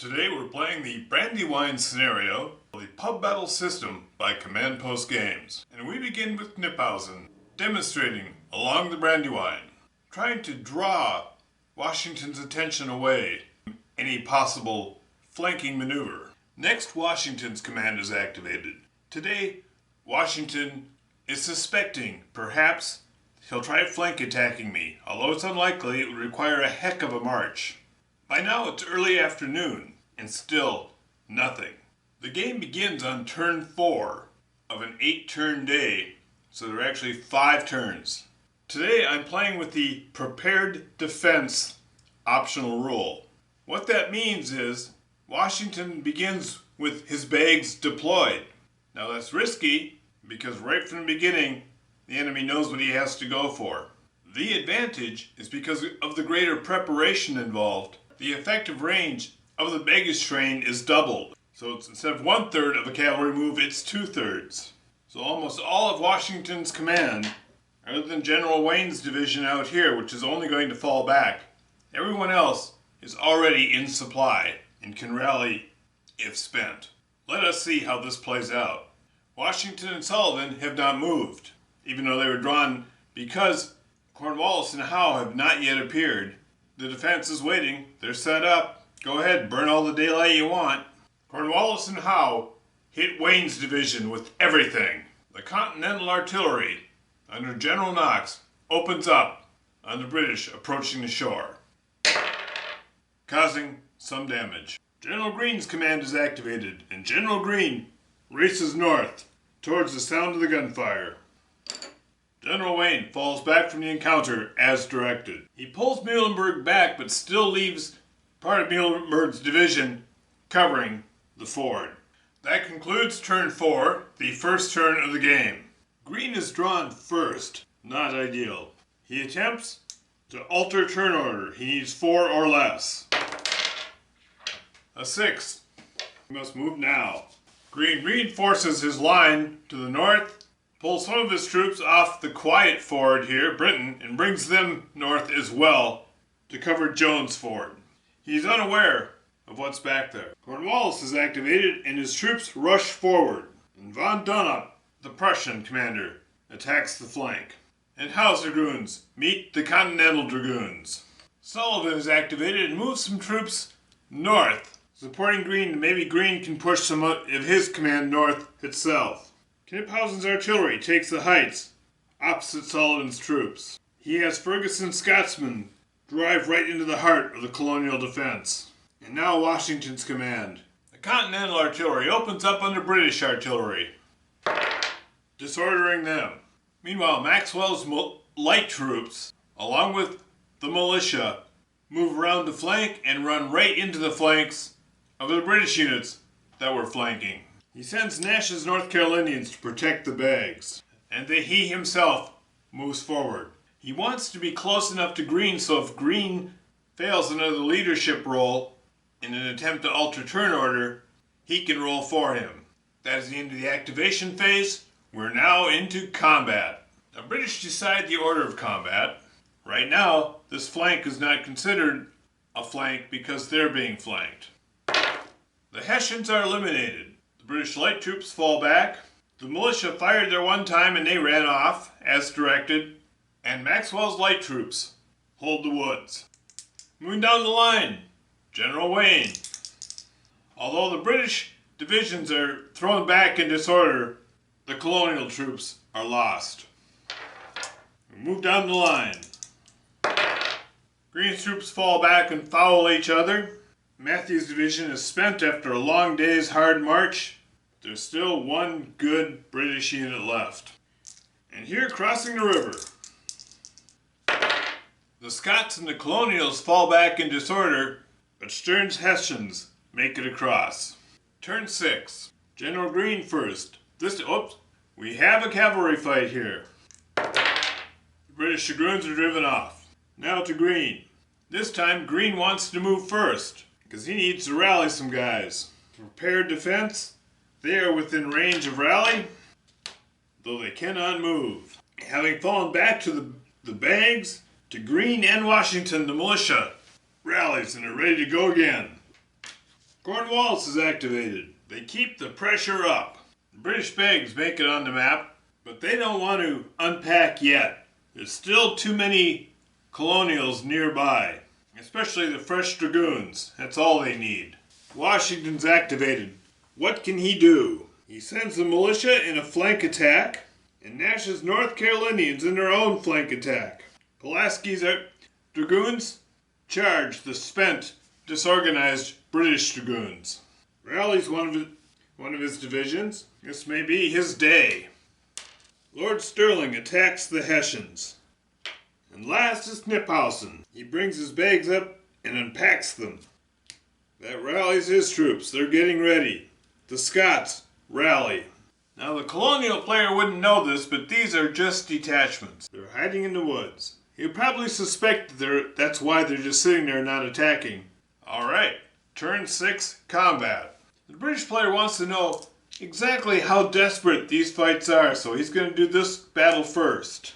Today we're playing the Brandywine scenario of the Pub Battle System by Command Post Games. And we begin with Kniphausen demonstrating along the Brandywine, trying to draw Washington's attention away from any possible flanking maneuver. Next, Washington's command is activated. Today, Washington is suspecting perhaps he'll try flank attacking me, although it's unlikely. It would require a heck of a march. By now it's early afternoon, and still nothing. The game begins on turn 4 of an 8-turn day, so there are actually 5 turns. Today I'm playing with the prepared defense optional rule. What that means is Washington begins with his bags deployed. Now that's risky because right from the beginning the enemy knows what he has to go for. The advantage is because of the greater preparation involved. The effective range of the baggage train is doubled. So it's, instead of 1/3 of a cavalry move, it's 2/3. So almost all of Washington's command, other than General Wayne's division out here, which is only going to fall back, everyone else is already in supply and can rally if spent. Let us see how this plays out. Washington and Sullivan have not moved, even though they were drawn because Cornwallis and Howe have not yet appeared. The defense is waiting. They're set up. Go ahead, burn all the daylight you want. Cornwallis and Howe hit Wayne's division with everything. The Continental Artillery, under General Knox, opens up on the British approaching the shore, causing some damage. General Greene's command is activated, and General Greene races north towards the sound of the gunfire. General Wayne falls back from the encounter as directed. He pulls Muhlenberg back but still leaves part of Muhlenberg's division covering the ford. That concludes turn 4, the first turn of the game. Greene is drawn first, not ideal. He attempts to alter turn order. He needs 4 or less. A 6. He must move now. Greene reinforces his line to the north, pulls some of his troops off the quiet ford here, Britain, and brings them north as well to cover Jones Ford. He's unaware of what's back there. Cornwallis is activated and his troops rush forward. And von Donop, the Prussian commander, attacks the flank. And Howe's dragoons meet the Continental dragoons. Sullivan is activated and moves some troops north, supporting Greene. Maybe Greene can push some of his command north itself. Kniphausen's artillery takes the heights opposite Sullivan's troops. He has Ferguson's Scotsmen drive right into the heart of the colonial defense. And now Washington's command. The Continental Artillery opens up under British artillery, disordering them. Meanwhile, Maxwell's light troops, along with the militia, move around the flank and run right into the flanks of the British units that were flanking. He sends Nash's North Carolinians to protect the bags, and he himself moves forward. He wants to be close enough to Greene so if Greene fails another leadership role in an attempt to alter turn order, he can roll for him. That is the end of the activation phase. We're now into combat. The British decide the order of combat. Right now, this flank is not considered a flank because they're being flanked. The Hessians are eliminated. The British light troops fall back. The militia fired there one time and they ran off, as directed. And Maxwell's light troops hold the woods. Moving down the line, General Wayne. Although the British divisions are thrown back in disorder, the colonial troops are lost. We move down the line. Greene's troops fall back and foul each other. Matthew's division is spent after a long day's hard march. There's still one good British unit left. And here, crossing the river, the Scots and the Colonials fall back in disorder, but Stern's Hessians make it across. Turn 6. General Greene first. We have a cavalry fight here. The British dragoons are driven off. Now to Greene. This time, Greene wants to move first, because he needs to rally some guys. Prepared defense, they are within range of rally, though they cannot move. Having fallen back to the bags, to Greene and Washington, the militia rallies and are ready to go again. Cornwallis is activated. They keep the pressure up. The British Begs make it on the map, but they don't want to unpack yet. There's still too many colonials nearby, especially the fresh dragoons. That's all they need. Washington's activated. What can he do? He sends the militia in a flank attack and Nash's North Carolinians in their own flank attack. Pulaski's dragoons charge the spent, disorganized British dragoons. Rallies one of his divisions. This may be his day. Lord Stirling attacks the Hessians. And last is Kniphausen. He brings his bags up and unpacks them. That rallies his troops. They're getting ready. The Scots rally. Now the colonial player wouldn't know this, but these are just detachments. They're hiding in the woods. He'll probably suspect that's why they're just sitting there not attacking. Alright, turn 6, combat. The British player wants to know exactly how desperate these fights are, so he's going to do this battle first.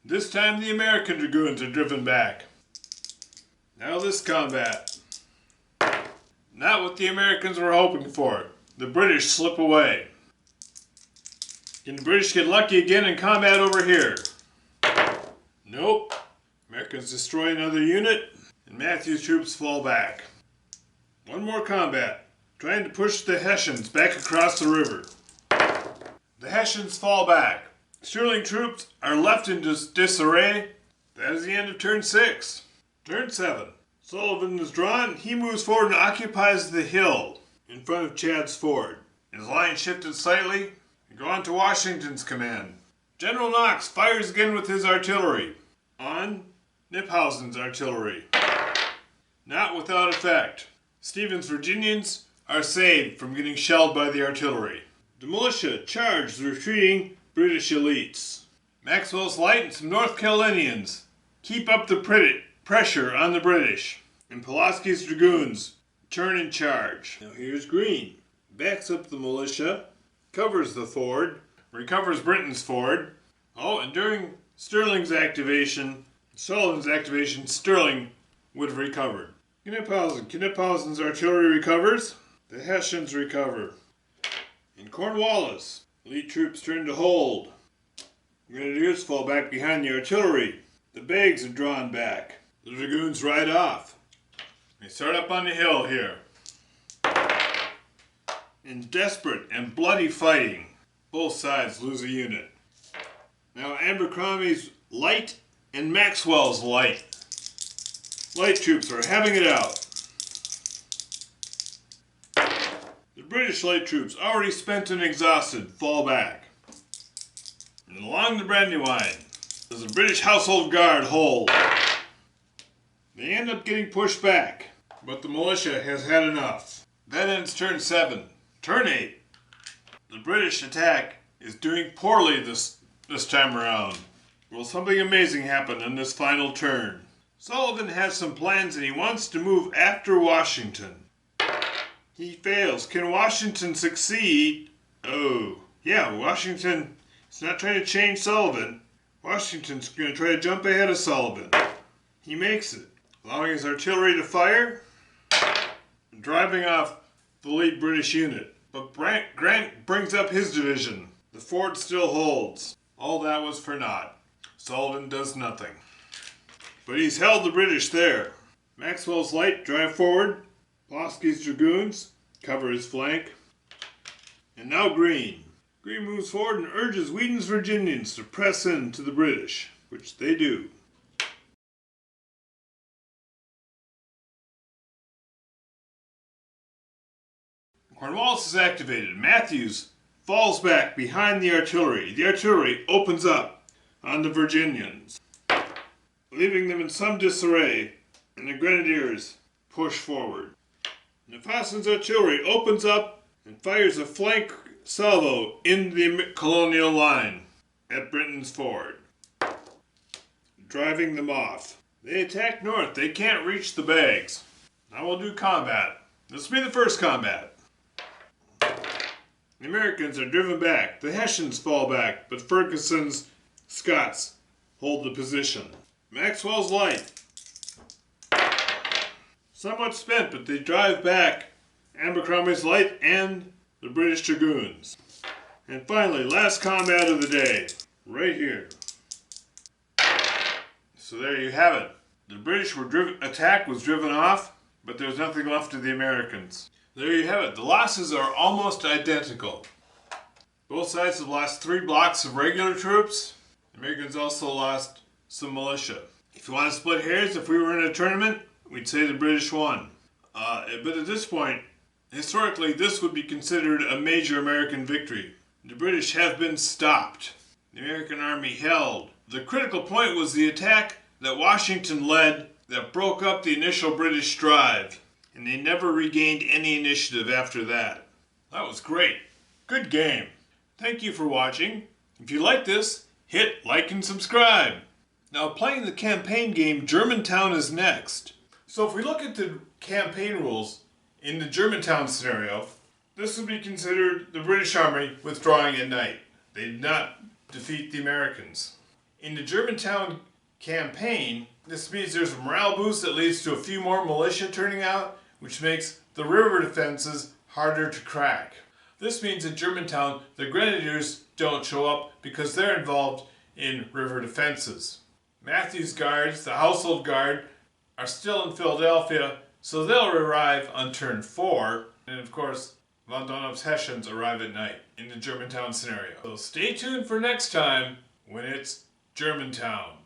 This time the American dragoons are driven back. Now this combat. Not what the Americans were hoping for. The British slip away. Can the British get lucky again in combat over here? Nope. Americans destroy another unit, and Matthew's troops fall back. One more combat. Trying to push the Hessians back across the river. The Hessians fall back. Stirling troops are left in disarray. That is the end of turn 6. Turn 7. Sullivan is drawn. He moves forward and occupies the hill in front of Chad's Ford. His line shifted slightly and go on to Washington's command. General Knox fires again with his artillery on Kniphausen's artillery. Not without effect. Stephen's Virginians are saved from getting shelled by the artillery. The militia charge the retreating British elites. Maxwell's Light and some North Carolinians keep up the pressure on the British. And Pulaski's dragoons turn and charge. Now here's Green. Backs up the militia, covers the ford, recovers Britain's ford. Oh, and during Sullivan's activation, Stirling would have recovered. Kniphausen's artillery recovers. The Hessians recover. In Cornwallis, elite troops turn to hold. Grenadiers fall back behind the artillery. The Begs are drawn back. The dragoons ride off. They start up on the hill here. In desperate and bloody fighting, both sides lose a unit. Now Abercrombie's light and Maxwell's light troops are having it out. The British light troops, already spent and exhausted, fall back. And along the Brandywine, does the British Household Guard hold. They end up getting pushed back, but the militia has had enough. That ends turn 7. Turn 8. The British attack is doing poorly this time around. Will something amazing happen in this final turn? Sullivan has some plans and he wants to move after Washington. He fails. Can Washington succeed? Oh, yeah, Washington is not trying to change Sullivan. Washington's going to try to jump ahead of Sullivan. He makes it, allowing his artillery to fire and driving off the lead British unit. But Grant brings up his division. The fort still holds. All that was for naught. Sullivan does nothing. But he's held the British there. Maxwell's light drive forward. Pulaski's dragoons cover his flank. And now Green. Green moves forward and urges Wheaton's Virginians to press in to the British, which they do. Cornwallis is activated. Matthews falls back behind the artillery. The artillery opens up on the Virginians, leaving them in some disarray, and the Grenadiers push forward. Kniphausen's artillery opens up and fires a flank salvo in the colonial line at Britain's Ford, driving them off. They attack north. They can't reach the Begs. Now we'll do combat. This will be the first combat. The Americans are driven back. The Hessians fall back, but Ferguson's Scots hold the position. Maxwell's light, somewhat spent, but they drive back Abercrombie's Light and the British Dragoons. And finally, last combat of the day, right here. So there you have it. The British attack was driven off, but there's nothing left of the Americans. There you have it. The losses are almost identical. Both sides have lost 3 blocks of regular troops. The Americans also lost some militia. If you want to split hairs, if we were in a tournament, we'd say the British won. But at this point, historically, this would be considered a major American victory. The British have been stopped. The American army held. The critical point was the attack that Washington led that broke up the initial British drive, and they never regained any initiative after that. That was great. Good game. Thank you for watching. If you like this, hit like and subscribe. Now, playing the campaign game Germantown is next. So if we look at the campaign rules in the Germantown scenario, this would be considered the British Army withdrawing at night. They did not defeat the Americans. In the Germantown campaign, this means there's a morale boost that leads to a few more militia turning out, which makes the river defenses harder to crack. This means in Germantown, the Grenadiers don't show up because they're involved in river defenses. Matthew's Guards, the Household Guard, are still in Philadelphia, so they'll arrive on turn 4. And of course, Von Donop's Hessians arrive at night in the Germantown scenario. So stay tuned for next time when it's Germantown.